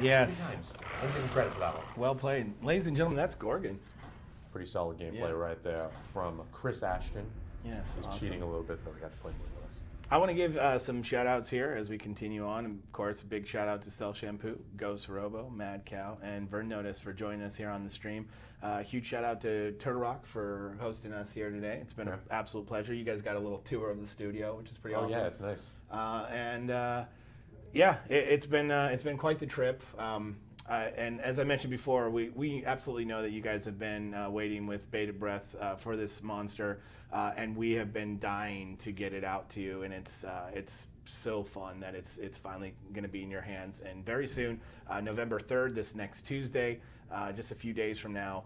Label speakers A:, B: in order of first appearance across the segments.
A: Yes.
B: 3 times. I'm giving credit for that one.
A: Well played. Ladies and gentlemen, that's Gorgon.
B: Pretty solid gameplay
A: Yeah.
B: right there from Chris Ashton.
A: Yes.
B: He's
A: awesome.
B: cheating a little bit, though. He got to play more with us.
A: I want to give some shout outs here as we continue on. Of course, a big shout out to Stealth Shampoo, Ghost Robo, Mad Cow, and Vern Notice for joining us here on the stream. Huge shout out to Turtle Rock for hosting us here today. It's been an absolute pleasure. You guys got a little tour of the studio, which is pretty awesome.
B: Yeah, it's nice.
A: It's been quite the trip. And as I mentioned before, we absolutely know that you guys have been waiting with bated breath for this monster, and we have been dying to get it out to you. And it's so fun that it's finally going to be in your hands. And very soon, November 3rd, this next Tuesday, just a few days from now,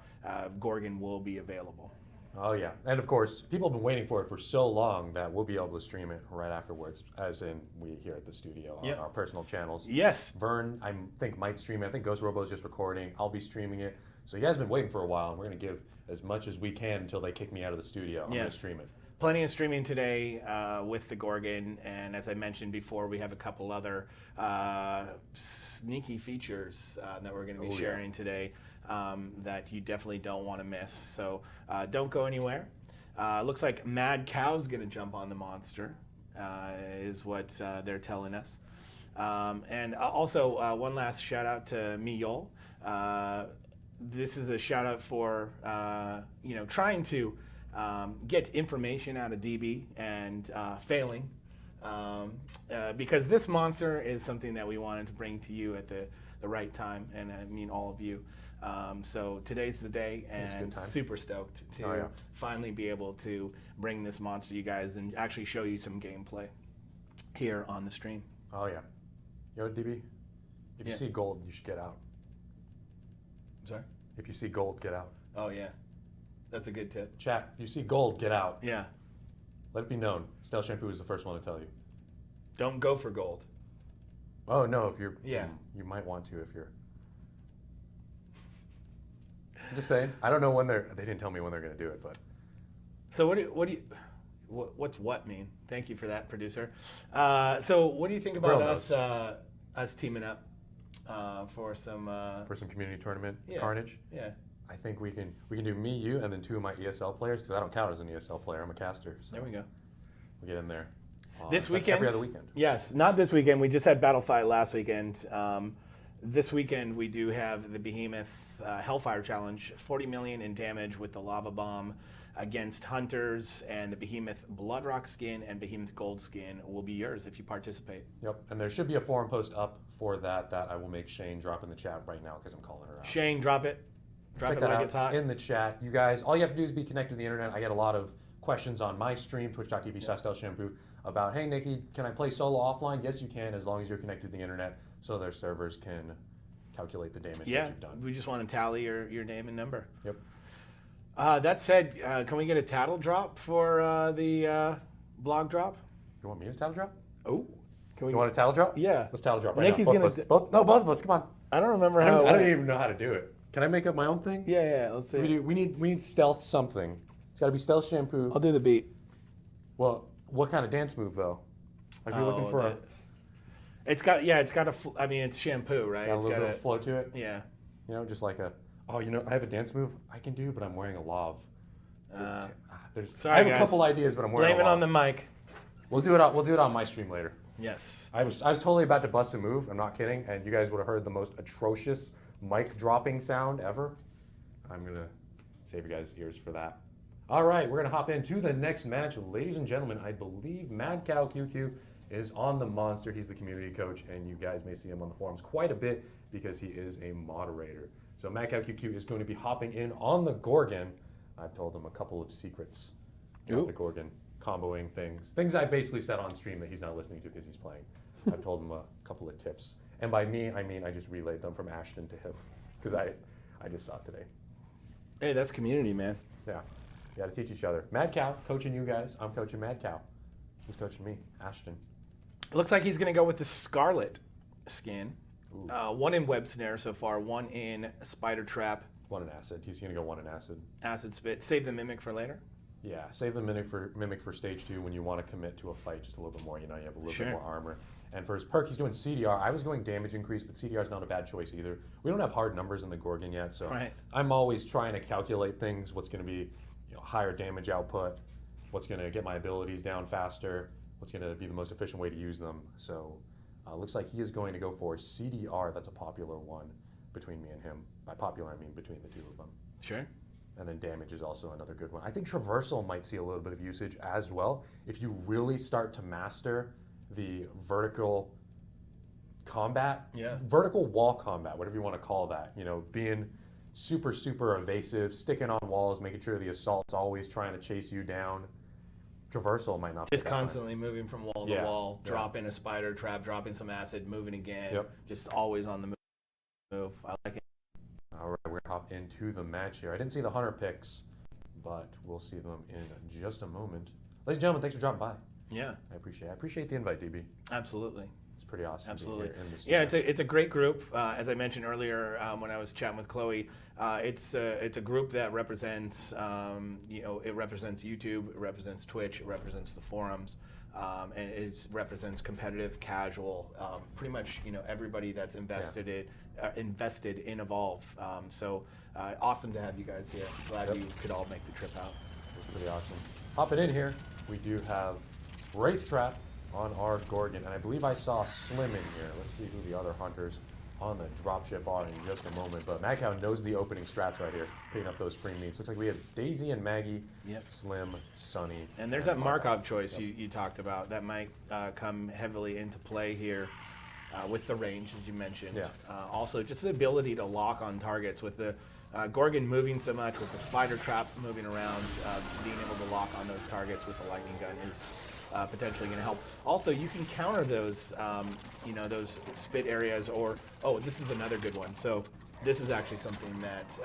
A: Gorgon will be available.
B: Oh, yeah. And, of course, people have been waiting for it for so long that we'll be able to stream it right afterwards, as in we here at the studio on our personal channels.
A: Yes.
B: Vern, I think, might stream it. I think Ghost Robo is just recording. I'll be streaming it. So you guys have been waiting for a while, and we're going to give as much as we can until they kick me out of the studio. I'm going to stream it.
A: Plenty of streaming today with the Gorgon, and as I mentioned before, we have a couple other sneaky features that we're going to be sharing today that you definitely don't want to miss. So don't go anywhere. Looks like Mad Cow's going to jump on the monster, is what they're telling us. And also, one last shout out to Miyol. This is a shout out for trying to get information out of DB and failing, because this monster is something that we wanted to bring to you at the right time, and I mean all of you. So today's the day, and super stoked to finally be able to bring this monster to you guys and actually show you some gameplay here on the stream.
B: Oh, yeah. You know what, DB? If you see gold, you should get out.
A: Sorry?
B: If you see gold, get out.
A: Oh, yeah. That's a good tip.
B: Chat, if you see gold, get out.
A: Yeah.
B: Let it be known. Stealth Shampoo is the first one to tell you.
A: Don't go for gold.
B: Oh, no, if you're...
A: Yeah.
B: You might want to if you're... I'm just saying. I don't know when they're... They didn't tell me when they're going to do it, but...
A: So what's what mean? Thank you for that, producer. So what do you think about us teaming up for some
B: community tournament carnage?
A: Yeah.
B: I think we can do me, you, and then 2 of my ESL players, because I don't count as an ESL player. I'm a caster. So
A: there we go.
B: We get in there.
A: This weekend?
B: Every other weekend.
A: Yes, not this weekend. We just had Battle Fight last weekend. This weekend we do have the Behemoth Hellfire Challenge, 40 million in damage with the Lava Bomb against Hunters, and the Behemoth Bloodrock skin and Behemoth Gold skin will be yours if you participate.
B: Yep, and there should be a forum post up for that I will make Shane drop in the chat right now because I'm calling her out.
A: Shane, drop it. Drop
B: Check
A: it
B: that
A: like
B: out
A: it's hot.
B: in the chat. You guys, all you have to do is be connected to the internet. I get a lot of questions on my stream, twitch.tv/StealthShampoo, about, hey, Nikki, can I play solo offline? Yes, you can, as long as you're connected to the internet, so their servers can calculate the damage that you've done.
A: We just want to tally your name and number.
B: Yep.
A: That said, can we get a tattle drop for the blog drop?
B: You want me to tattle drop?
A: Oh.
B: You want a tattle drop?
A: Yeah.
B: Let's tattle drop right
A: Nikki's
B: now.
A: gonna
B: Both of us, come on.
A: I don't remember
B: I don't even know how to do it. Can I make up my own thing?
A: Yeah, let's see.
B: We need stealth something. It's got to be stealth shampoo.
A: I'll do the beat.
B: Well, what kind of dance move though? Like you're looking for
A: it's got I mean, it's shampoo, right?
B: Got a little bit of flow to it.
A: Yeah.
B: You know, just like I have a dance move I can do, but I'm wearing a lav. I have a couple ideas, but I'm wearing
A: blame
B: a lav.
A: it on the mic.
B: We'll do it on my stream later.
A: Yes.
B: I was totally about to bust a move. I'm not kidding, and you guys would have heard the most atrocious mic dropping sound ever. I'm gonna save you guys' ears for that. All right, we're gonna hop into the next match, ladies and gentlemen. I believe Mad Cow QQ is on the monster. He's the community coach, and you guys may see him on the forums quite a bit because he is a moderator. So Mad Cow QQ is going to be hopping in on the Gorgon. I've told him a couple of secrets about the Gorgon comboing things I've basically said on stream that he's not listening to because he's playing. I've told him a couple of tips. And by me, I mean I just relayed them from Ashton to him because I just saw it today.
A: Hey, that's community, man.
B: Yeah, you got to teach each other. Mad Cow coaching you guys. I'm coaching Mad Cow. Who's coaching me? Ashton.
A: It looks like he's going to go with the Scarlet skin. 1 in Web Snare so far, 1 in Spider Trap.
B: 1 in Acid. He's going to go 1 in Acid.
A: Acid Spit. Save the Mimic for later.
B: Yeah, save the mimic for stage 2 when you want to commit to a fight just a little bit more. You know, you have a little bit more armor And for his perk, he's doing CDR. I was going damage increase, but CDR is not a bad choice either. We don't have hard numbers in the Gorgon yet, so
A: Right.
B: I'm always trying to calculate things. What's going to be higher damage output? What's going to get my abilities down faster? What's going to be the most efficient way to use them? So looks like he is going to go for CDR. That's a popular one between me and him. By popular, I mean between the two of them.
A: Sure.
B: And then damage is also another good one. I think traversal might see a little bit of usage as well. If you really start to master the vertical combat, vertical wall combat, whatever you want to call that, being super, super evasive, sticking on walls, making sure the assault's always trying to chase you down. Traversal might not be
A: just constantly moving from wall to wall, dropping a spider trap, dropping some acid, moving again, just always on the move. I like it.
B: All right, we're going to hop into the match here. I didn't see the hunter picks, but we'll see them in just a moment. Ladies and gentlemen, thanks for dropping by.
A: Yeah.
B: I appreciate the invite, DB.
A: Absolutely.
B: It's pretty awesome.
A: Absolutely.
B: In the
A: yeah, it's a great group. As I mentioned earlier when I was chatting with Chloe, it's a group that represents, it represents YouTube, it represents Twitch, it represents the forums, and it represents competitive, casual, pretty much everybody that's invested in Evolve. So awesome to have you guys here. Glad you could all make the trip out.
B: It's pretty awesome. Hopping in here, we do have Wraith Trap on our Gorgon, and I believe I saw Slim in here. Let's see who the other hunters on the dropship are in just a moment. But Mad Cow knows the opening strats right here, picking up those free meats. Looks like we have Daisy and Maggie, Slim, Sunny.
A: And there's that Markov choice you talked about. That might come heavily into play here with the range, as you mentioned.
B: Yeah.
A: Also, just the ability to lock on targets with the Gorgon moving so much, with the spider trap moving around, being able to lock on those targets with the lightning gun is potentially going to help. Also, you can counter those, those spit areas, or, this is another good one. So this is actually something that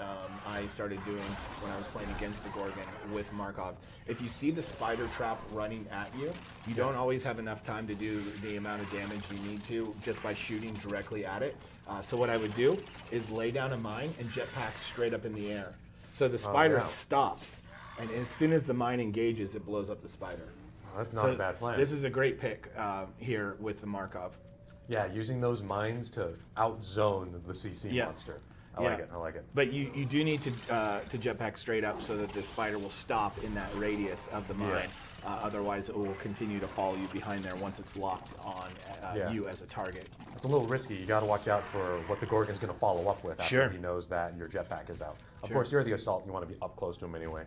A: I started doing when I was playing against the Gorgon with Markov. If you see the spider trap running at you, you don't always have enough time to do the amount of damage you need to just by shooting directly at it. So what I would do is lay down a mine and jetpack straight up in the air. So the spider stops, and as soon as the mine engages, it blows up the spider.
B: That's not a bad plan.
A: This is a great pick here with the Markov.
B: Yeah, using those mines to outzone the CC monster. I like it.
A: But you do need to jetpack straight up so that the spider will stop in that radius of the mine. Otherwise, it will continue to follow you behind there once it's locked on you as a target.
B: It's a little risky. You got to watch out for what the Gorgon's going to follow up with after he knows that your jetpack is out. Of course, you're the assault. You want to be up close to him anyway.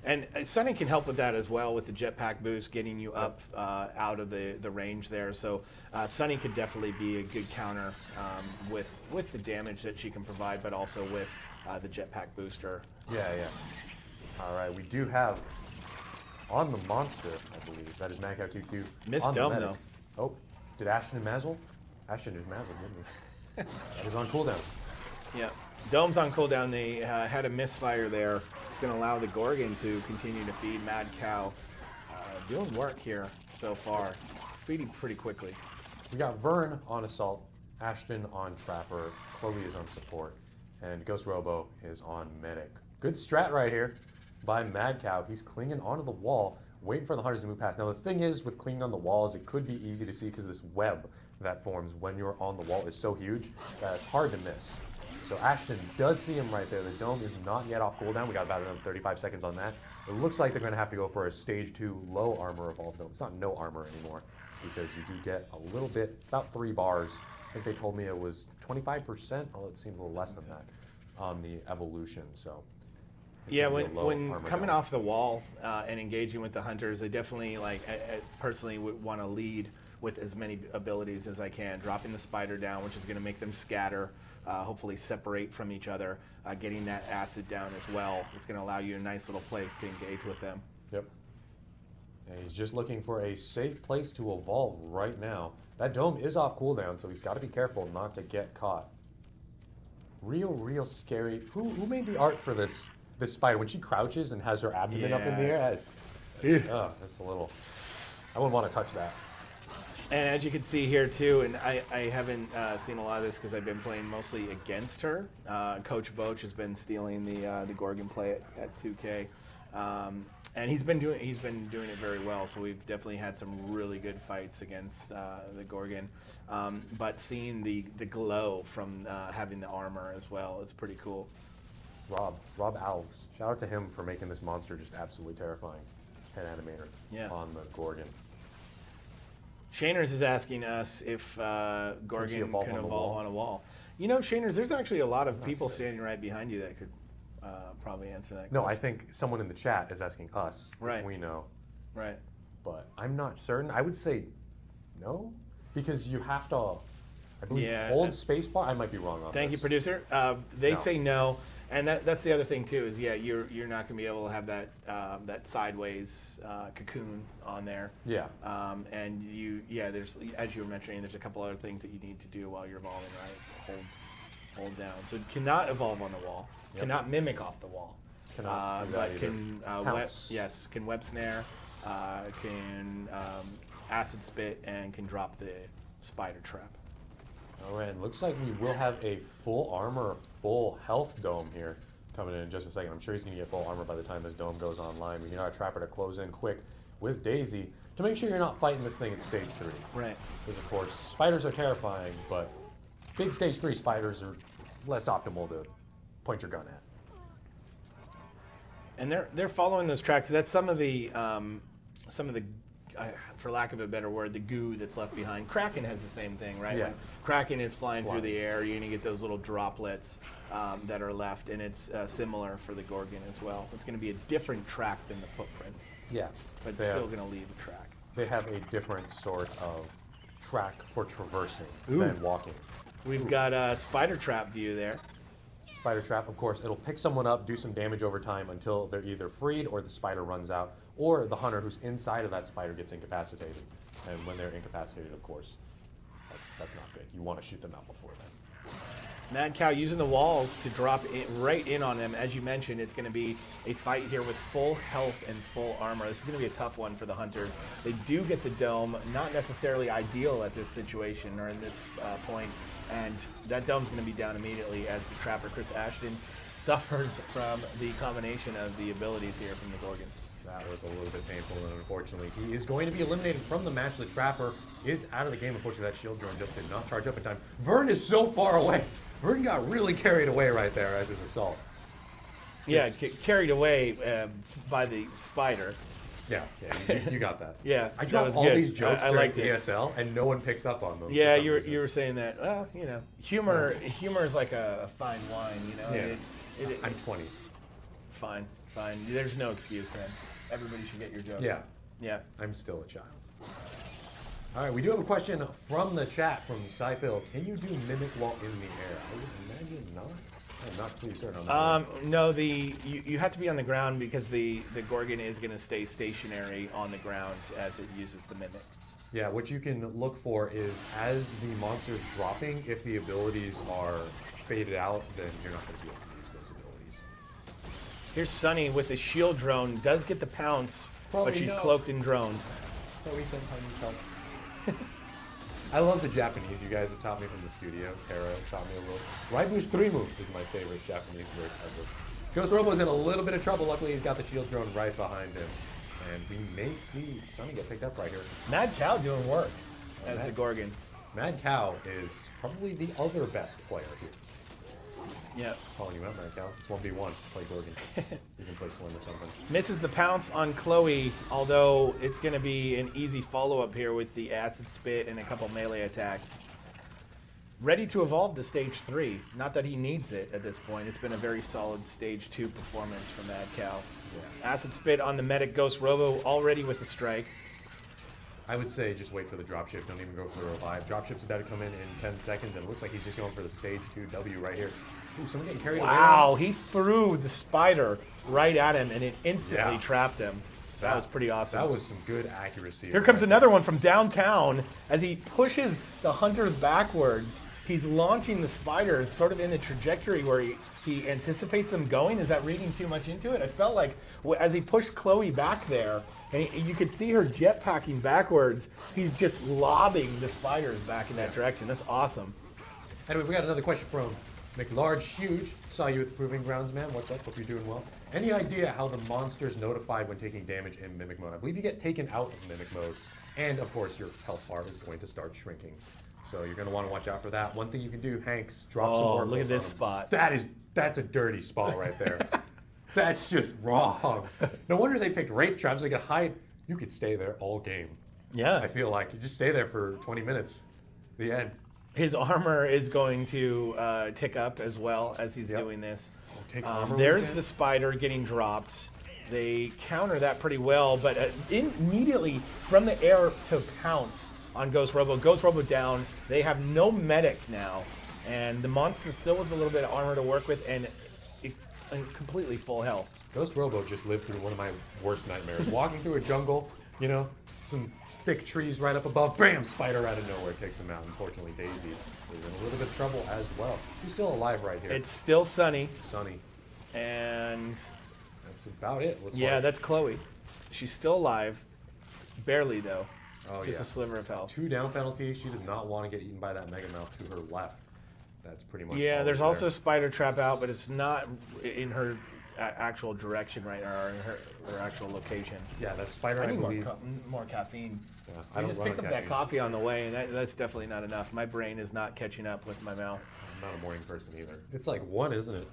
A: And Sunny can help with that as well, with the jetpack boost, getting you up out of the range there. So Sunny could definitely be a good counter with the damage that she can provide, but also with the jetpack booster.
B: Yeah. All right, we do have on the monster, I believe. That is Mad Cow QQ.
A: Missed Dome, though.
B: Oh, did Ashton Mazzle? Ashton is Mazzle, didn't he? That was on cooldown.
A: Yeah. Dome's on cooldown. They had a misfire there. It's going to allow the Gorgon to continue to feed Mad Cow. Doing work here so far. Feeding pretty quickly.
B: We got Vern on Assault, Ashton on Trapper, Chloe is on Support, and Ghost Robo is on Medic. Good strat right here by Mad Cow. He's clinging onto the wall, waiting for the hunters to move past. Now the thing is with clinging on the walls, it could be easy to see because this web that forms when you're on the wall is so huge that it's hard to miss. So Ashton does see him right there. The dome is not yet off cooldown. We got about another 35 seconds on that. It looks like they're going to have to go for a stage 2 low armor evolved dome. It's not no armor anymore because you do get a little bit, about 3 bars. I think they told me it was 25%, although it seemed a little less than that on the evolution. So
A: yeah, when coming off the wall and engaging with the hunters, I definitely I personally would want to lead with as many abilities as I can, dropping the spider down, which is going to make them scatter. Hopefully separate from each other, getting that acid down as well. It's going to allow you a nice little place to engage with them.
B: Yep. And he's just looking for a safe place to evolve right now. That dome is off cooldown, so he's got to be careful not to get caught. Real scary. Who made the art for this spider? When she crouches and has her abdomen up in the air, that's a little... I wouldn't want to touch that.
A: And as you can see here too, and I haven't seen a lot of this because I've been playing mostly against her. Coach Boach has been stealing the Gorgon play at 2K. And he's been doing it very well. So we've definitely had some really good fights against the Gorgon. But seeing the glow from having the armor as well is pretty cool.
B: Rob Alves. Shout out to him for making this monster just absolutely terrifying. Head animator on the Gorgon.
A: Shaners is asking us if Gorgon can evolve on a wall. You know, Shaners, there's actually a lot of people standing right behind you that could probably answer that question.
B: No, I think someone in the chat is asking us if we know.
A: Right.
B: But I'm not certain. I would say no, because you have to, I believe, hold spacebar. I might be wrong on
A: Thank you, producer. They say no. And that's the other thing too is you're not gonna be able to have that that sideways cocoon on there.
B: Yeah.
A: And there's, as you were mentioning, there's a couple other things that you need to do while you're evolving, right? So hold down. So it cannot evolve on the wall. Yep. Cannot mimic off the wall. But can can web snare, can acid spit, and can drop the spider trap.
B: All right, and looks like we will have a full armor, full health dome here coming in just a second. I'm sure he's going to get full armor by the time this dome goes online. We need our trapper to close in quick with Daisy to make sure you're not fighting this thing at stage 3.
A: Right.
B: Because, of course, spiders are terrifying, but big stage 3 spiders are less optimal to point your gun at.
A: And they're following those tracks. That's some of the for lack of a better word, the goo that's left behind. Kraken has the same thing, right?
B: Yeah.
A: When Kraken is flying through the air, you're going to get those little droplets that are left, and it's similar for the Gorgon as well. It's going to be a different track than the footprints.
B: Yeah.
A: But it's still going to leave a track.
B: They have a different sort of track for traversing than walking.
A: We've got a spider trap view there.
B: Spider trap, of course, it'll pick someone up, do some damage over time until they're either freed or the spider runs out, or the hunter who's inside of that spider gets incapacitated. And when they're incapacitated, of course, that's not good. You want to shoot them out before then.
A: Mad Cow using the walls to drop right in on them. As you mentioned, it's going to be a fight here with full health and full armor. This is going to be a tough one for the hunters. They do get the dome, not necessarily ideal at this situation or in this point. And that dome's going to be down immediately as the trapper, Chris Ashton, suffers from the combination of the abilities here from the Gorgon.
B: That was a little bit painful, and unfortunately, he is going to be eliminated from the match. The trapper is out of the game. Unfortunately, that shield drone just did not charge up in time. Vern is so far away. Vern got really carried away right there as his assault.
A: Yeah, carried away by the spider.
B: Yeah, you got that.
A: Yeah,
B: I drop all these jokes during
A: liked
B: ESL, and no one picks up on them.
A: Yeah, you were saying that. Well, you know, humor is like a fine wine. You know.
B: Yeah. I'm 20.
A: Fine. There's no excuse then. Everybody should get your jokes. Yeah.
B: I'm still a child. All right, we do have a question from the chat from Cyphil. Can you do mimic while in the air? I would imagine not. I'm not too certain on that.
A: No, you have to be on the ground because the Gorgon is going to stay stationary on the ground as it uses the mimic.
B: Yeah, what you can look for is as the monster's dropping, if the abilities are faded out, then you're not going to be able to use those abilities.
A: Here's Sunny with the shield drone. Does get the pounce, but she's cloaked and droned.
B: Probably sometimes help. I love the Japanese you guys have taught me from the studio. Tara has taught me a little. Right boost 3 move is my favorite Japanese word ever. Ghost Robo's in a little bit of trouble. Luckily, he's got the shield drone right behind him. And we may see Sunny get picked up right here.
A: Mad Cow doing work as the Gorgon.
B: Mad Cow is probably the other best player here.
A: Yeah.
B: Calling you out, Mad Cow. It's 1v1. Play Gorgon. You can play Slim or something.
A: Misses the pounce on Chloe, although it's going to be an easy follow-up here with the acid spit and a couple melee attacks. Ready to evolve to stage 3. Not that he needs it at this point. It's been a very solid stage 2 performance from Mad Cow. Yeah. Acid spit on the medic Ghost Robo already with the strike.
B: I would say just wait for the dropship. Don't even go for the revive. Dropship's about to come in 10 seconds, and it looks like he's just going for the stage 2 W right here. Ooh, someone getting carried away.
A: Wow, he threw the spider right at him, and it instantly trapped him. That was pretty awesome.
B: That was some good accuracy.
A: Here comes another one from downtown. As he pushes the hunters backwards, he's launching the spiders sort of in the trajectory where he anticipates them going. Is that reading too much into it? I felt like as he pushed Chloe back there, and you could see her jetpacking backwards, he's just lobbing the spiders back in that direction. That's awesome.
B: Anyway, we got another question from McLarge Huge, saw you at the Proving Grounds, man. What's up? Hope you're doing well. Any idea how the monster's notified when taking damage in Mimic Mode? I believe you get taken out of Mimic Mode, and of course your health bar is going to start shrinking. So you're going to want to watch out for that. One thing you can do, Hanks, drop some more.
A: Look at this spot.
B: That's a dirty spot right there. That's just wrong. No wonder they picked Wraith Traps. They could hide. You could stay there all game.
A: Yeah.
B: I feel like you just stay there for 20 minutes. The end.
A: His armor is going to tick up as well as he's doing this. There's the spider getting dropped. They counter that pretty well, but immediately from the air to pounce on Ghost Robo. Ghost Robo down. They have no medic now, and the monster still with a little bit of armor to work with and completely full health.
B: Ghost Robo just lived through one of my worst nightmares. Walking through a jungle, you know, some thick trees right up above, bam, spider out of nowhere takes him out. Unfortunately, Daisy is in a little bit of trouble as well. She's still alive right here.
A: It's still Sunny.
B: Sunny.
A: And
B: that's about it.
A: That's Chloe. She's still alive. Barely, though.
B: Oh,
A: just a sliver of health.
B: 2 down penalties. She does not want to get eaten by that Mega Mouth to her left. That's pretty much
A: there's also a spider trap out, but it's not in her actual direction right now, or in her actual location.
B: Yeah, that spider,
A: I need more caffeine.
B: Yeah,
A: I just picked up that coffee on the way, and that's definitely not enough. My brain is not catching up with my mouth.
B: I'm not a morning person either. It's like 1, isn't it?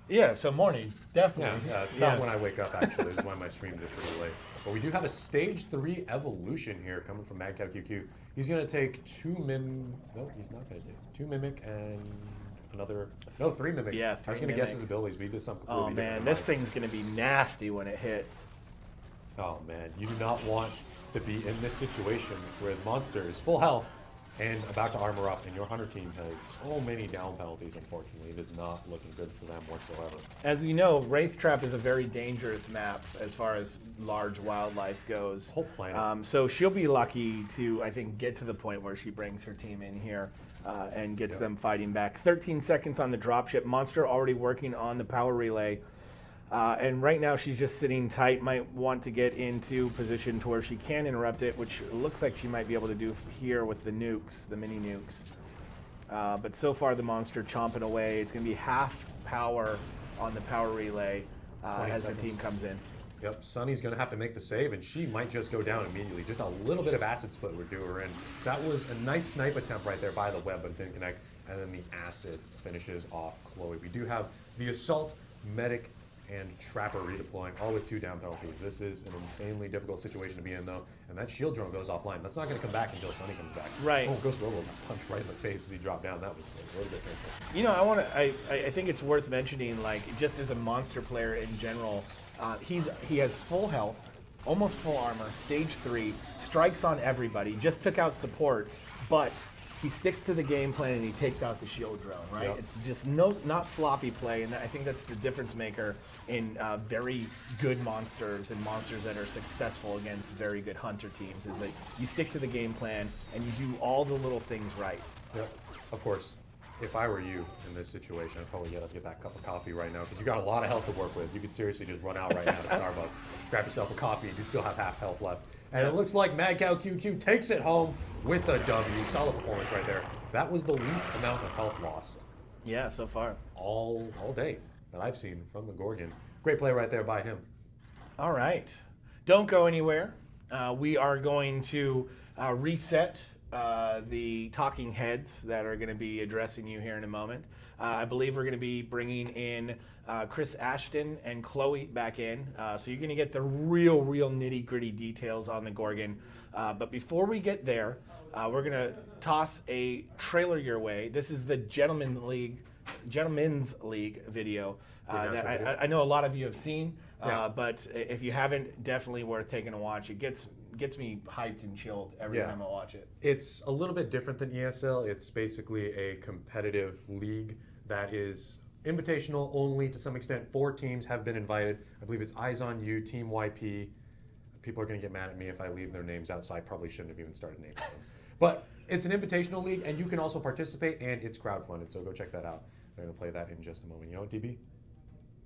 A: Yeah, so morning, definitely.
B: Yeah, it's about when I wake up, actually. This is why my streams are pretty late. But we do have a Stage 3 evolution here coming from Mad Cow QQ. He's going to take 2 No, he's not going to take 2 Mimic and another... No, 3 Mimic.
A: Yeah, 3
B: I was going to guess his abilities, but he did something completely different.
A: Oh, man, this thing's going to be nasty when it hits.
B: Oh, man, you do not want to be in this situation where the monster is full health and about to armor up, and your hunter team has so many down penalties, unfortunately. It is not looking good for them whatsoever.
A: As you know, Wraith Trap is a very dangerous map as far as large wildlife goes.
B: Whole planet.
A: So she'll be lucky to, I think, get to the point where she brings her team in here and gets them fighting back. 13 seconds on the dropship. Monster already working on the power relay. And right now she's just sitting tight, might want to get into position to where she can interrupt it, which looks like she might be able to do here with the nukes, the mini nukes. But so far the monster chomping away. It's going to be half power on the power relay as the team comes in.
B: Yep, Sunny's going to have to make the save, and she might just go down immediately. Just a little bit of acid split would do her in. That was a nice snipe attempt right there by the web, but it didn't connect. And then the acid finishes off Chloe. We do have the Assault, Medic, and Trapper redeploying, all with 2 down penalties. This is an insanely difficult situation to be in, though, and that shield drone goes offline. That's not going to come back until Sunny comes back.
A: Right.
B: Oh, Ghost Robo got punched right in the face as he dropped down. That was a little bit painful.
A: You know, I think it's worth mentioning, like, just as a monster player in general, he has full health, almost full armor, stage 3, strikes on everybody, just took out support, but he sticks to the game plan and he takes out the shield drone, right? Yep. It's just not sloppy play, and I think that's the difference maker in very good monsters and monsters that are successful against very good hunter teams, is that you stick to the game plan and you do all the little things right.
B: Yep, of course. If I were you in this situation, I'd probably get that cup of coffee right now, because you got a lot of health to work with. You could seriously just run out right now to Starbucks, grab yourself a coffee, and you still have half health left. And it looks like Mad Cow QQ takes it home with a W. Solid performance right there. That was the least amount of health lost.
A: Yeah, so far.
B: All day that I've seen from the Gorgon. Great play right there by him.
A: All right. Don't go anywhere. We are going to reset the talking heads that are going to be addressing you here in a moment. I believe we're going to be bringing in Chris Ashton and Chloe back in. So you're going to get the real nitty-gritty details on the Gorgon. But before we get there, we're going to toss a trailer your way. This is the Gentlemen's League video that I know a lot of you have seen. But if you haven't, definitely worth taking a watch. It gets me hyped and chilled every time I watch it.
B: It's a little bit different than ESL. It's basically a competitive league that is invitational only to some extent. 4 teams have been invited. I believe it's Eyes on You, Team YP. People are going to get mad at me if I leave their names out, so I probably shouldn't have even started naming them. But it's an invitational league, and you can also participate, and it's crowdfunded, so go check that out. I'm going to play that in just a moment. You know what, DB?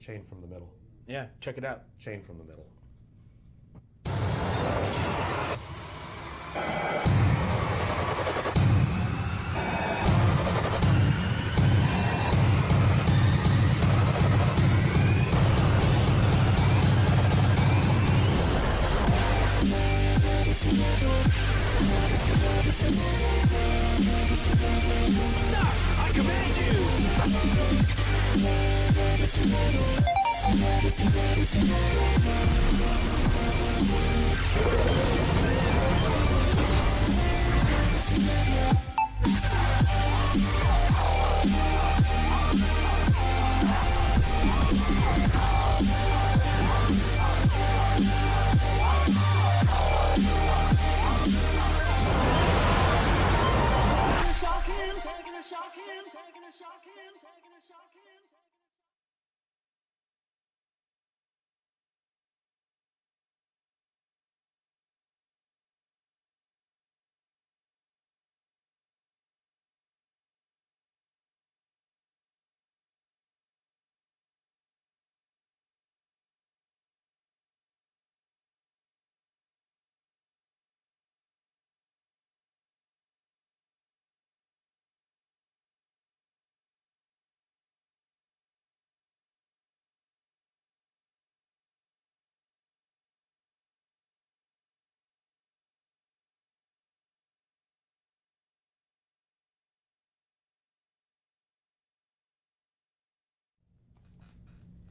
B: Chain from the middle.
A: Yeah, check it out.
B: Chain from the middle.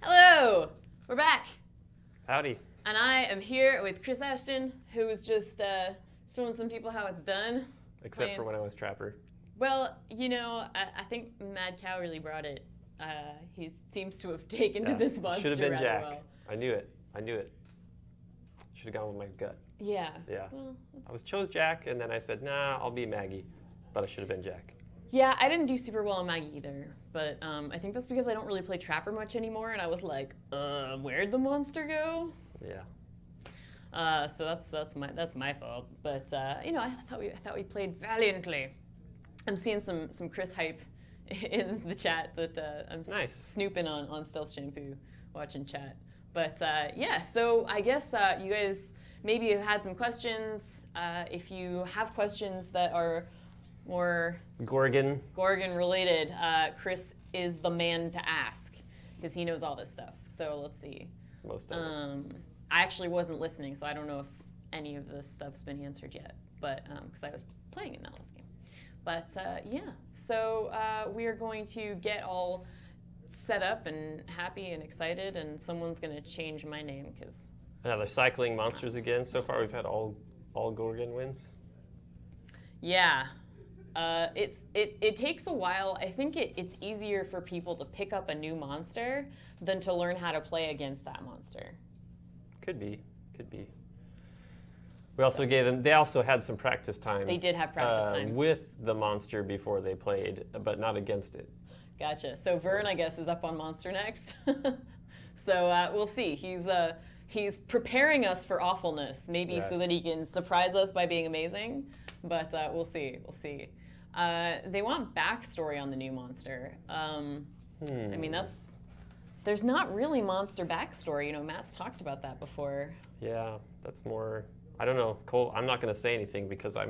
C: Hello! We're back.
D: Howdy.
C: And I am here with Chris Ashton, who was just showing some people how it's done.
D: Except for when I was Trapper.
C: Well, you know, I think Mad Cow really brought it. He seems to have taken to this monster
D: Should have been
C: rather
D: Jack.
C: well.
D: I knew it. Should have gone with my gut.
C: Yeah.
D: Yeah.
C: Well,
D: I chose Jack, and then I said, nah, I'll be Maggie. But I should have been Jack.
C: yeah, I didn't do super well on Maggie either, but I think that's because I don't really play Trapper much anymore, and I was like, where'd the monster go?
D: Yeah.
C: So that's my fault. But you know, I thought we played valiantly. I'm seeing some Chris hype in the chat that I'm
D: Nice.
C: snooping on Stealth Shampoo, watching chat. But yeah, so I guess you guys maybe have had some questions. If you have questions that are more
D: Gorgon.
C: related, Chris is the man to ask because he knows all this stuff. So let's see.
D: Most of it.
C: I actually wasn't listening, so I don't know if any of this stuff's been answered yet. But because I was playing it now this game. But yeah, so we are going to get all set up and happy and excited, and someone's going to change my name because.
D: Now they're cycling monsters again. So far we've had all Gorgon wins.
C: Yeah. It takes a while. I think it's easier for people to pick up a new monster than to learn how to play against that monster.
D: Could be. We also gave them. They also had some practice time.
C: They did have practice time
D: with the monster before they played, but not against it.
C: Gotcha. So Vern, I guess, is up on monster next. So we'll see. He's preparing us for awfulness, maybe so that he can surprise us by being amazing. But we'll see. They want backstory on the new monster. I mean, there's not really monster backstory. You know, Matt's talked about that before.
D: Yeah, that's more. I don't know, Cole. I'm not going to say anything because that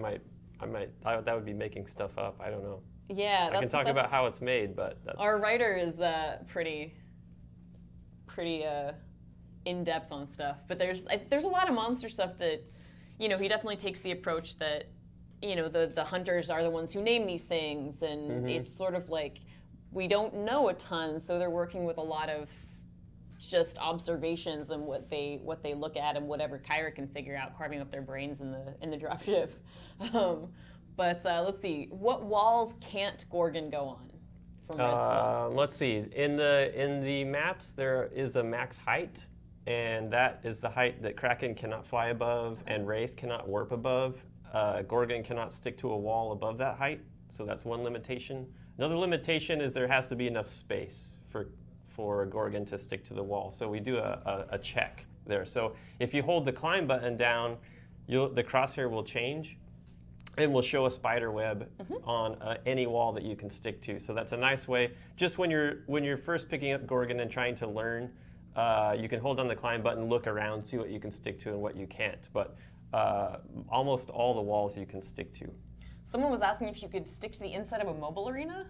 D: would be making stuff up. I don't know.
C: Yeah,
D: I can talk about how it's made, but that's...
C: Our writer is pretty in depth on stuff. But there's a lot of monster stuff that, you know, he definitely takes the approach that, you know, the hunters are the ones who name these things, and it's sort of like we don't know a ton, so they're working with a lot of just observations and what they look at and whatever Kyra can figure out, carving up their brains in the dropship. But let's see, what walls can't Gorgon go on from Red Skull?
D: Let's see. In the maps, there is a max height, and that is the height that Kraken cannot fly above and Wraith cannot warp above. Gorgon cannot stick to a wall above that height, so that's one limitation. Another limitation is there has to be enough space for Gorgon to stick to the wall. So we do a check there. So if you hold the climb button down, the crosshair will change and will show a spider web on any wall that you can stick to. So that's a nice way. Just when you're first picking up Gorgon and trying to learn, you can hold on the climb button, look around, see what you can stick to and what you can't. But almost all the walls you can stick to.
C: Someone was asking if you could stick to the inside of a mobile arena.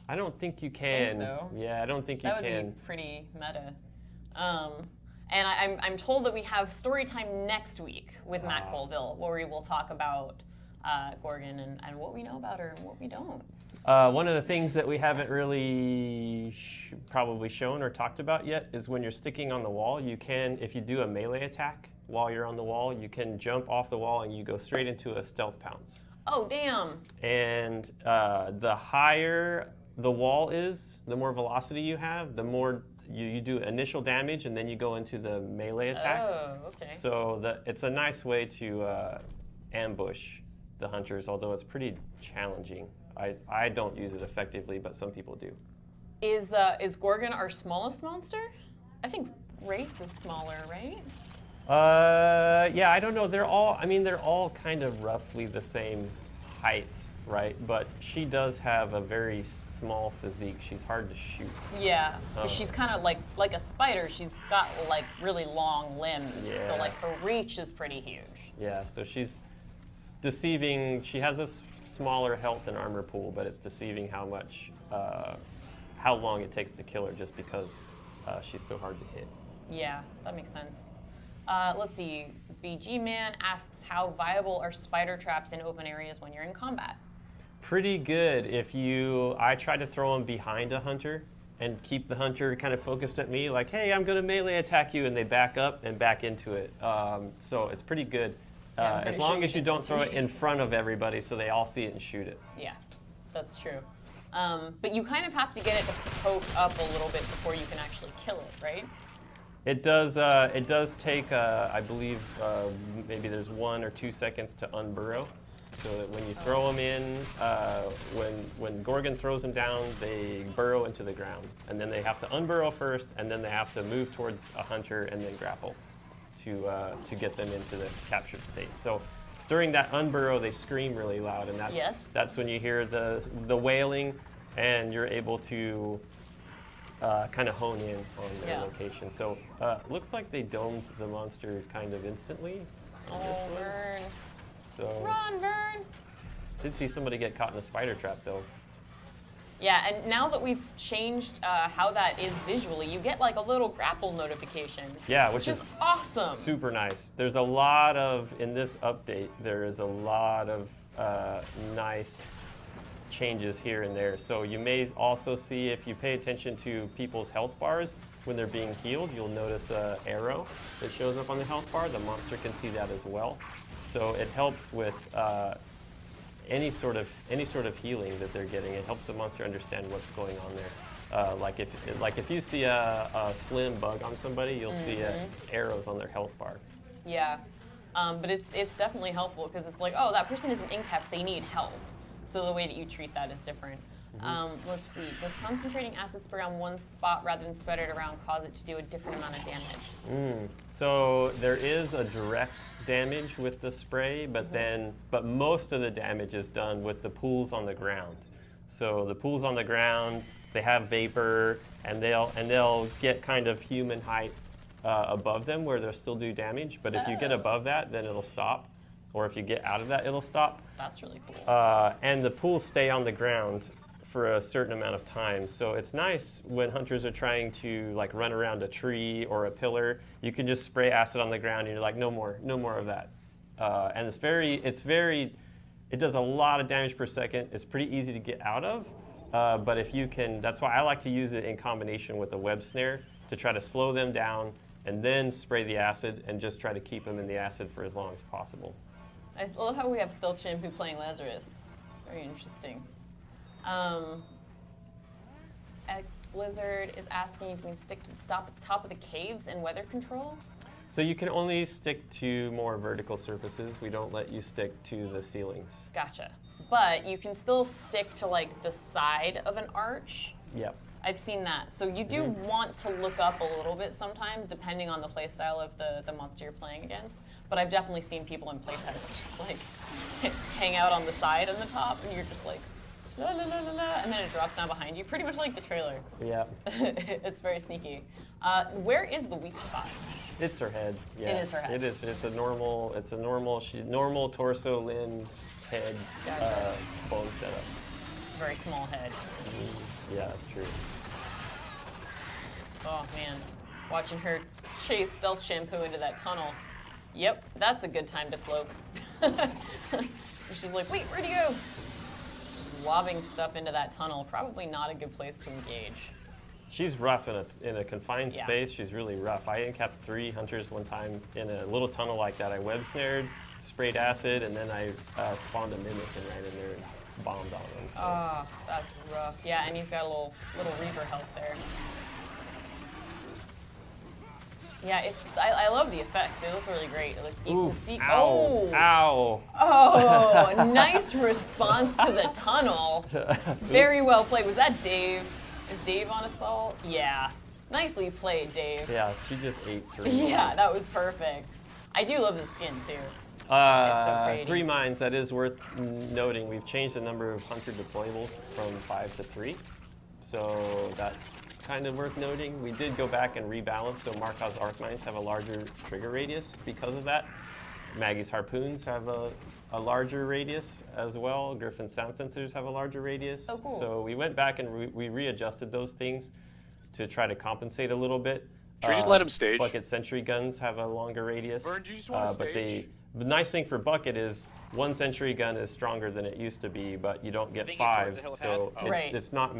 D: I don't think you can.
C: Think so.
D: Yeah, I don't think you can.
C: That would be pretty meta. And I'm told that we have story time next week with Matt Colville, where we will talk about Gorgon and what we know about her and what we don't.
D: One of the things that we haven't really probably shown or talked about yet is when you're sticking on the wall, you can, if you do a melee attack while you're on the wall, you can jump off the wall and you go straight into a stealth pounce.
C: Oh, damn.
D: And the higher the wall is, the more velocity you have, the more you do initial damage, and then you go into the melee attacks.
C: Oh, okay.
D: So it's a nice way to ambush the hunters, although it's pretty challenging. I don't use it effectively, but some people do.
C: Is Gorgon our smallest monster? I think Wraith is smaller, right?
D: Yeah, I don't know. They're all kind of roughly the same heights, right? But she does have a very small physique. She's hard to shoot.
C: Yeah, but she's kind of like a spider. She's got like really long limbs, so
D: Yeah.
C: like her reach is pretty huge.
D: Yeah, so she's deceiving. She has a smaller health and armor pool, but it's deceiving how long it takes to kill her just because she's so hard to hit.
C: Yeah, that makes sense. Let's see. VG Man asks, how viable are spider traps in open areas when you're in combat?
D: Pretty good. I try to throw them behind a hunter and keep the hunter kind of focused at me, like, hey, I'm going to melee attack you, and they back up and back into it. So it's pretty good.
C: Yeah, I'm
D: As
C: pretty
D: long
C: sure
D: as
C: you
D: you
C: can
D: don't throw it in front of everybody so they all see it and shoot it.
C: Yeah, that's true. But you kind of have to get it to poke up a little bit before you can actually kill it, right?
D: It does take, I believe, maybe there's 1 or 2 seconds to unburrow. So that when you throw them in, when Gorgon throws them down, they burrow into the ground. And then they have to unburrow first, and then they have to move towards a hunter and then grapple to get them into the captured state. So during that unburrow, they scream really loud, and that's when you hear the wailing, and you're able to kind of hone in on their location. So looks like they domed the monster kind of instantly.
C: Oh, Vern.
D: So
C: Run, Vern!
D: did see somebody get caught in a spider trap though.
C: Yeah, and now that we've changed how that is visually, you get like a little grapple notification.
D: Yeah,
C: which is awesome.
D: Super nice. There's a lot of, in this update, there is a lot of nice changes here and there. So you may also see, if you pay attention to people's health bars, when they're being healed, you'll notice an arrow that shows up on the health bar. The monster can see that as well. So it helps with any sort of healing that they're getting. It helps the monster understand what's going on there. Like if you see a slim bug on somebody, you'll see arrows on their health bar.
C: Yeah, but it's definitely helpful because it's like, oh, that person isn't inkept, they need help. So the way that you treat that is different. Let's see, does concentrating acid spray on one spot rather than spread it around cause it to do a different amount of damage?
D: So there is a direct damage with the spray, but most of the damage is done with the pools on the ground. So the pools on the ground, they have vapor, and they'll get kind of human height above them where they'll still do damage. But if you get above that, then it'll stop. Or if you get out of that, it'll stop.
C: That's really cool.
D: And the pools stay on the ground for a certain amount of time. So it's nice when hunters are trying to like run around a tree or a pillar, you can just spray acid on the ground and you're like, no more of that. And it does a lot of damage per second. It's pretty easy to get out of. But if you can, that's why I like to use it in combination with a web snare to try to slow them down and then spray the acid and just try to keep them in the acid for as long as possible.
C: I love how we have Stealth Shampoo playing Lazarus. Very interesting. X Blizzard is asking if we can stick to the top of the caves and weather control.
D: So you can only stick to more vertical surfaces. We don't let you stick to the ceilings.
C: Gotcha. But you can still stick to like the side of an arch.
D: Yep.
C: I've seen that. So you do want to look up a little bit sometimes, depending on the playstyle of the monster you're playing against. But I've definitely seen people in playtests just like hang out on the side and the top, and you're just like, la la la la la, and then it drops down behind you, pretty much like the trailer.
D: Yeah.
C: It's very sneaky. Where is the weak spot?
D: It's her head. Yeah.
C: It is her head.
D: It is. It's a normal torso, limbs, head,
C: Gotcha.
D: bone setup.
C: Very small head.
D: Yeah, that's true.
C: Oh man, watching her chase Stealth Shampoo into that tunnel. Yep, that's a good time to cloak. She's like, wait, where'd he go? Just lobbing stuff into that tunnel. Probably not a good place to engage.
D: She's rough in a confined
C: Yeah.
D: space. She's really rough. I encapped 3 hunters one time in a little tunnel like that. I web snared, sprayed acid, and then I spawned a mimic and ran in there and bombed on them. So.
C: Oh, that's rough. Yeah, and he's got a little Reaver help there. Yeah, I love the effects. They look really great. Like, you can
D: Oof,
C: see.
D: ow, ow.
C: Oh, nice response to the tunnel. Very well played. Was that Dave? Is Dave on assault? Yeah. Nicely played, Dave.
D: Yeah, she just ate 3
C: Yeah,
D: mines.
C: that was perfect. I do love the skin too. It's so pretty.
D: 3 mines, that is worth noting. We've changed the number of hunter deployables from 5 to 3. So that's kind of worth noting. We did go back and rebalance, so Markov's arc mines have a larger trigger radius because of that. Maggie's harpoons have a larger radius as well. Griffin's sound sensors have a larger radius.
C: Oh, cool.
D: So we went back and we readjusted those things to try to compensate a little bit.
E: Should we just let him stage?
D: Bucket sentry guns have a longer radius.
E: Vern, do you just want to
D: but
E: stage?
D: the nice thing for Bucket is 1 sentry gun is stronger than it used to be, but you don't get
F: think he's towards
D: 5,
F: the helipad.
D: so
F: Oh.
C: Right.
D: it's not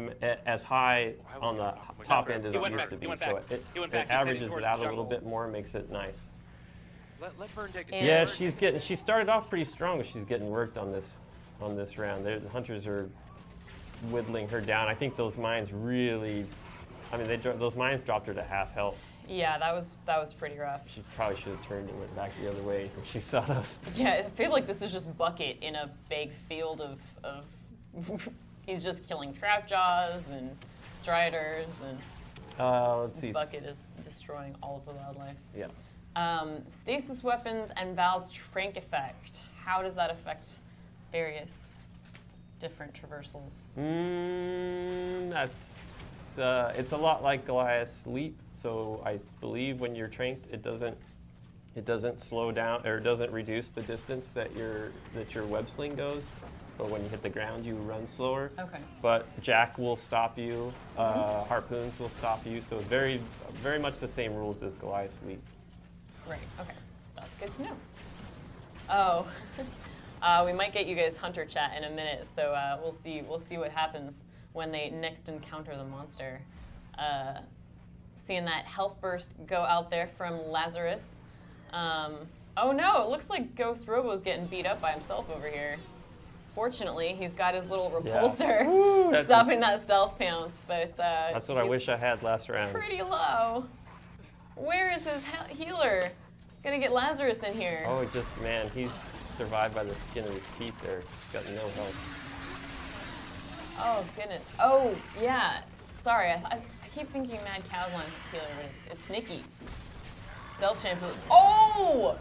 D: as high on the top end as
F: He
D: it
F: went
D: used
F: back.
D: to
F: He
D: be.
F: went
D: So
F: back.
D: it
F: He went back. He's heading
D: averages
F: towards
D: it out
F: the
D: a little
F: jungle.
D: bit more, makes it nice.
E: Let Vern take a
C: Yeah.
D: Yeah, she started off pretty strong, but she's getting worked on this round. The hunters are whittling her down. I think those mines really, I mean, those mines dropped her to half health.
C: Yeah, that was pretty rough.
D: She probably should have turned and went back the other way when she saw those.
C: Yeah, I feel like this is just Bucket in a big field of he's just killing trap jaws and striders, and
D: Let's see.
C: Bucket is destroying all of the wildlife.
D: Yeah.
C: Stasis weapons and Val's trank effect. How does that affect various different traversals?
D: It's a lot like Goliath's leap. So I believe when you're tranked, it doesn't slow down or it doesn't reduce the distance that your web sling goes. But when you hit the ground, you run slower.
C: Okay.
D: But Jack will stop you. Harpoons will stop you. So very, very much the same rules as Goliath's leap.
C: Right. Okay. That's good to know. Oh, we might get you guys hunter chat in a minute, so we'll see. We'll see what happens when they next encounter the monster. Seeing that health burst go out there from Lazarus. Oh no! It looks like Ghost Robo's getting beat up by himself over here. Fortunately, he's got his little repulsor
D: That's
C: stopping that stealth pounce, but
D: That's what I
C: he's
D: wish I had last round.
C: pretty low. Where is his healer? Gotta get Lazarus in here.
D: Oh, man, he's survived by the skin of his teeth there. He's got no health.
C: Oh goodness. Oh yeah. Sorry, I keep thinking Mad Cow's on healer, but it's Nikki. Stealth shampoo. Oh!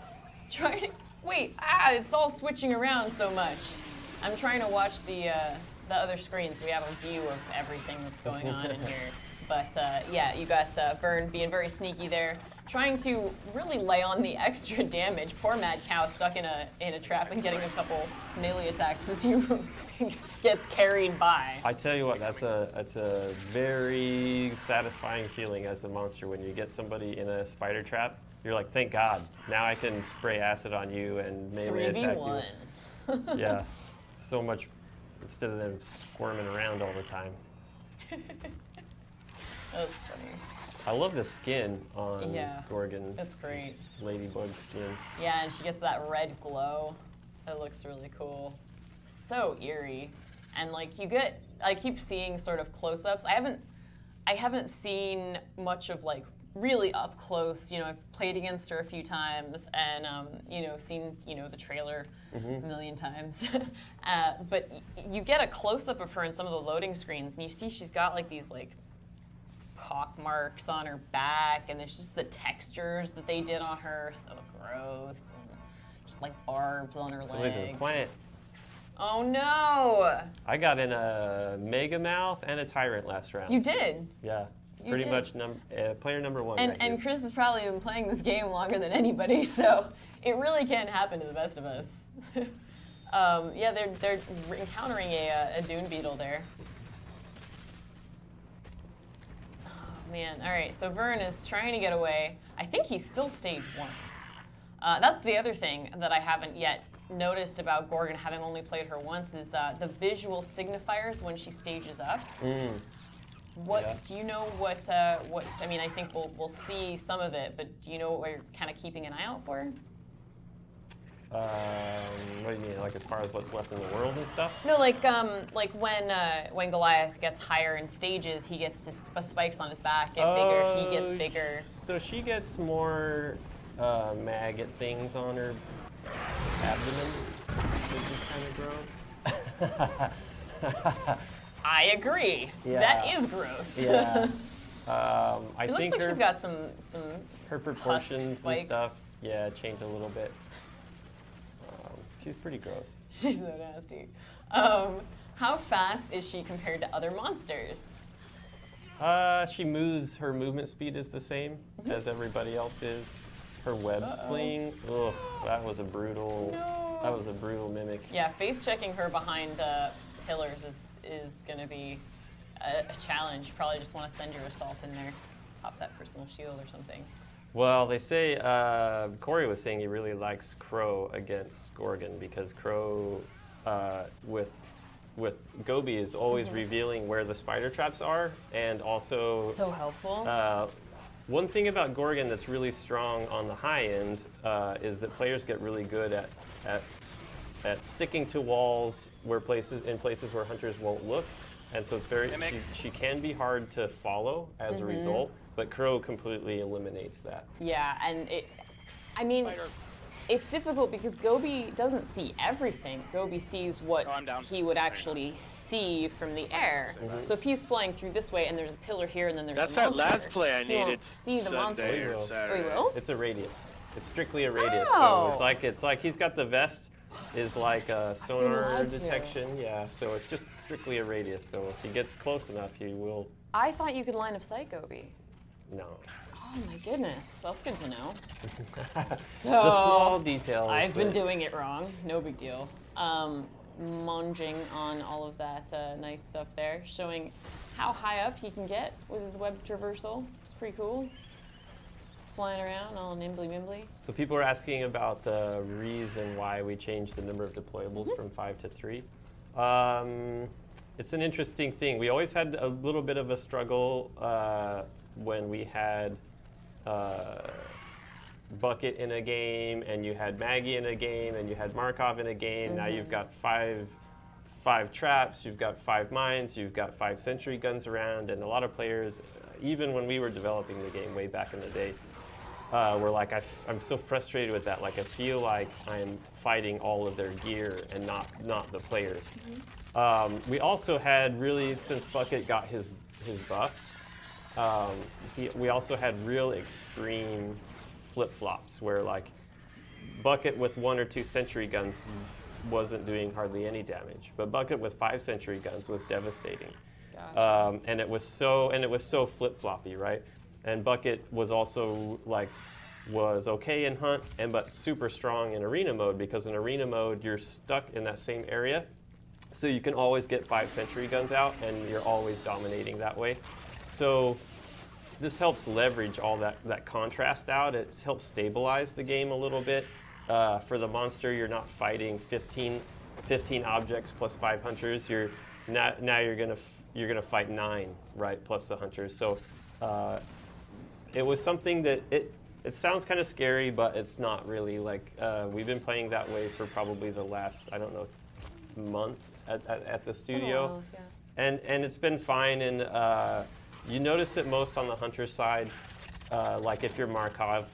C: Trying to wait. It's all switching around so much. I'm trying to watch the other screens. We have a view of everything that's going on in here. But yeah, you got Vern being very sneaky there, trying to really lay on the extra damage. Poor Mad Cow stuck in a trap and getting a couple melee attacks as he gets carried by.
D: I tell you what, that's a very satisfying feeling as a monster when you get somebody in a spider trap. You're like, thank God, now I can spray acid on you and melee attack
C: 3v1.
D: you. Yeah, so much instead of them squirming around all the time.
C: That's funny.
D: I love the skin on
C: Yeah.
D: Gorgon,
C: That's great.
D: Ladybug skin.
C: Yeah, and she gets that red glow. It looks really cool. So eerie. And like I keep seeing sort of close-ups. I haven't seen much of like really up close. I've played against her a few times and seen the trailer a million times. But you get a close-up of her in some of the loading screens, and you see she's got like these like pock marks on her back, and there's just the textures that they did on her, so gross, and just like barbs on her
D: Somebody's in a
C: legs.
D: plant.
C: Oh no!
D: I got in a Mega Mouth and a Tyrant last round.
C: You did.
D: Yeah,
C: You
D: pretty
C: did.
D: much player number 1.
C: And
D: right here.
C: and Chris has probably been playing this game longer than anybody, so it really can happen to the best of us. Yeah, they're encountering a dune beetle there. Oh man! All right, so Vern is trying to get away. I think he's still stage 1. That's the other thing that I haven't yet noticed about Gorgon, having only played her once, is the visual signifiers when she stages up. What
D: Yeah.
C: do you know? What I mean, I think we'll see some of it, but do you know what we're kind of keeping an eye out for?
D: What do you mean, like as far as what's left in the world and stuff?
C: No, like when Goliath gets higher in stages, he gets his spikes on his back get bigger. He gets bigger.
D: So she gets more maggot things on her abdomen, which is kind of gross.
C: I agree.
D: Yeah.
C: That is gross.
D: Yeah. I
C: It looks
D: think
C: like she's got some
D: her
C: husk
D: proportions and
C: spikes.
D: stuff, yeah, change a little bit. She's pretty gross.
C: She's so nasty. How fast is she compared to other monsters?
D: She moves. Her movement speed is the same as everybody else is. Her web sling. Ugh, that was a brutal.
C: No.
D: That was a brutal mimic.
C: Yeah, face checking her behind pillars is going to be a challenge. Probably just want to send your assault in there, pop that personal shield or something.
D: Well, they say Corey was saying he really likes Crow against Gorgon because Crow with Gobi is always revealing where the spider traps are, and also
C: So helpful.
D: one thing about Gorgon that's really strong on the high end is that players get really good at sticking to walls in places where hunters won't look, and so it's she can be hard to follow as a result. But Crow completely eliminates that.
C: Yeah, and it's difficult because Gobi doesn't see everything. Gobi sees what
E: Oh, I'm down.
C: he would actually see from the air. So if he's flying through this way and there's a pillar here and then there's
E: That's
C: a
E: that
C: monster,
E: last play I
C: he won't
E: needed.
C: see the
E: Sunday
C: monster.
E: or
D: Oh, he
E: Saturday.
C: Oh, he will?
D: It's a radius. It's strictly a radius.
C: Oh.
D: So it's like he's got the vest is like a sonar
C: lied to.
D: detection. Yeah. So it's just strictly a radius. So if he gets close enough, he will.
C: I thought you could line of sight Gobi.
D: No.
C: Oh my goodness, that's good to know. So
D: The small details.
C: I've been
D: that-
C: doing it wrong. No big deal. Munging on all of that nice stuff there, showing how high up he can get with his web traversal. It's pretty cool. Flying around all nimbly-mimbly.
D: So people are asking about the reason why we changed the number of deployables from 5 to 3. It's an interesting thing. We always had a little bit of a struggle when we had Bucket in a game, and you had Maggie in a game, and you had Markov in a game. Now you've got five traps, you've got 5 mines, you've got 5 sentry guns around, and a lot of players, even when we were developing the game way back in the day, were like, I'm so frustrated with that. Like, I feel like I'm fighting all of their gear and not the players. We also had really, since Bucket got his buff, we also had real extreme flip-flops where like Bucket with 1 or 2 sentry guns wasn't doing hardly any damage, but Bucket with 5 sentry guns was devastating.
C: Gotcha.
D: And it was so flip-floppy, right? And Bucket was also was okay in hunt but super strong in arena mode, because in arena mode you're stuck in that same area, so you can always get 5 sentry guns out and you're always dominating that way. So this helps leverage all that contrast out. It helps stabilize the game a little bit. For the monster, you're not fighting 15 objects plus 5 hunters. You're gonna fight 9, right, plus the hunters. So it was something that it sounds kind of scary, but it's not really. Like we've been playing that way for probably the last, I don't know, month at the studio.
C: Oh, yeah.
D: And it's been fine, and you notice it most on the hunter side, like if you're Markov,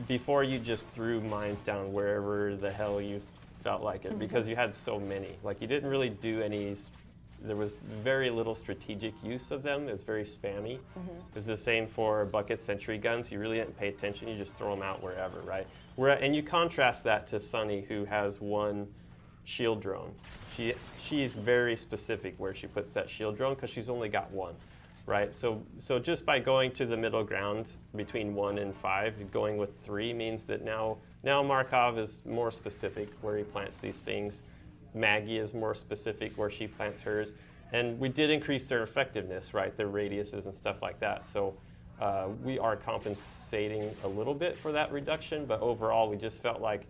D: before you just threw mines down wherever the hell you felt like it, because you had so many. Like you didn't really do any, there was very little strategic use of them. It was very spammy. It's the same for Bucket sentry guns. You really didn't pay attention, you just throw them out wherever, right? And you contrast that to Sunny, who has 1 shield drone. She's very specific where she puts that shield drone, because she's only got 1, right? So just by going to the middle ground between 1 and 5, going with 3 means that now Markov is more specific where he plants these things. Maggie is more specific where she plants hers, and we did increase their effectiveness, right? Their radiuses and stuff like that. So we are compensating a little bit for that reduction, but overall we just felt like